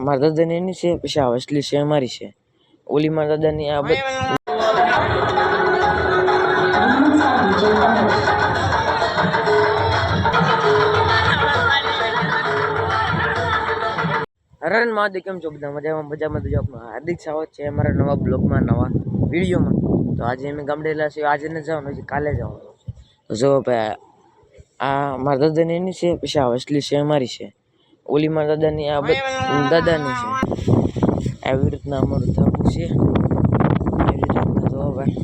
મારા દાદાની એની છે, પછી આ વસલી છે અમારી છે. ઓલી મારા દાદાની આ હરણ મહાદેવ, કેમ છો બધા? મજામાં મજામાં. આપનું હાર્દિક સ્વાગત છે અમારા નવા બ્લોગમાં, નવા વિડીયોમાં. તો આજે અમે ગામડેલા છીએ, આજે ન જવાનું છે, કાલે જવાનું છે. તો જો ભાઈ, આ મારા દાદાની એની છે, પછી આ વસલી છે અમારી છે. ઓલી મારા દાદાની આ દાદાની છે. આવી રીતના અમારું ધાબુ છે. એવી રીતના જો ભાઈ,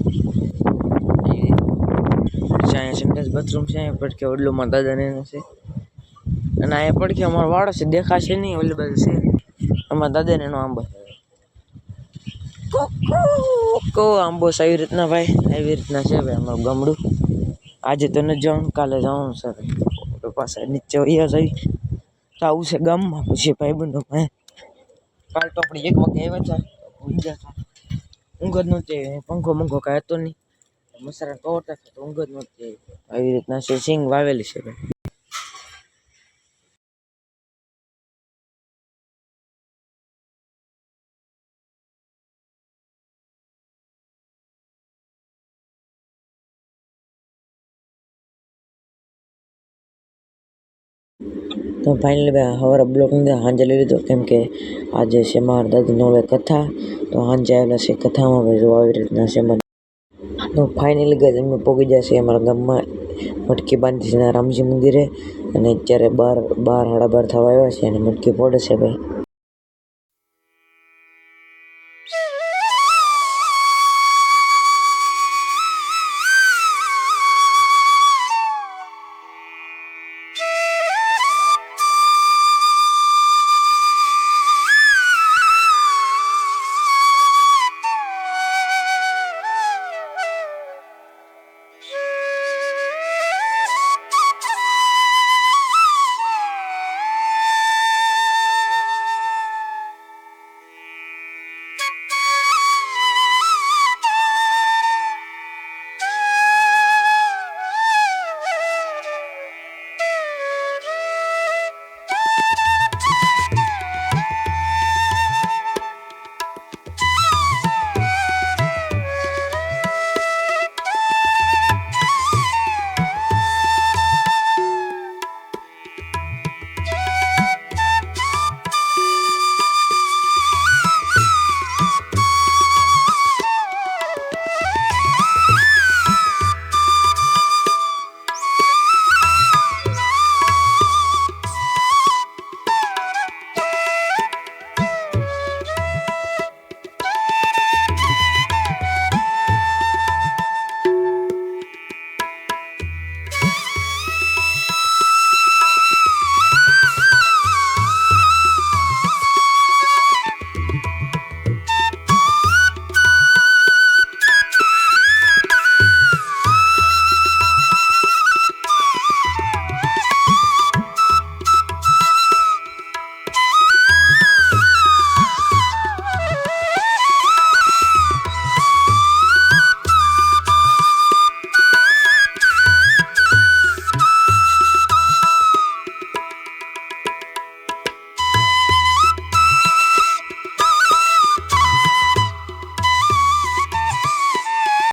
અહીંયા સંડાસ બાથરૂમ છે. અહીંયા પડખે ઓડલો મારા દાદાને છે, અને અહીંયા પડખે અમારો વાડો છે, દેખાશે નહીં, ઓલી બાજુ છે અમારા દાદાને એનો આંબો. કો આંબો આવી રીતના ભાઈ, આવી રીતના છે ભાઈ અમારું ગામડું. આજે તો ન જવાનું, કાલે જવાનું છે ભાઈ. પાછા નીચે વૈયા જઈ તો આવું છે ગામમાં. પછી ભાઈબંધો ભાઈ, કાલ તો આપણે એક વાગે આવ્યા હતા, ઊંઘ જ નહોતી, પંખો મંખો કાંઈ હતો નહીં, મસાલા તોડતા હતા તો ઊંઘ જ નહોતી. આવી રીતના છે, સિંગ વાવેલી છે ભાઈ. તો ફાઇનલી ભાઈ સવારે બ્લોક નથી સાંજે લઈ લીધો, કેમ કે આજે છે મારા દાદાનો હવે કથા. તો સાંજે આવેલા છે કથામાં ભાઈ, જો આવી રીતના છે મને. તો ફાઇનલી ગઈ અમે પહોંચી જાય છે અમારા ગામમાં, મટકી બાંધી છે રામજી મંદિરે. અને અત્યારે 12 સાડા 12 થવા આવ્યા છે અને મટકી પડે છે ભાઈ.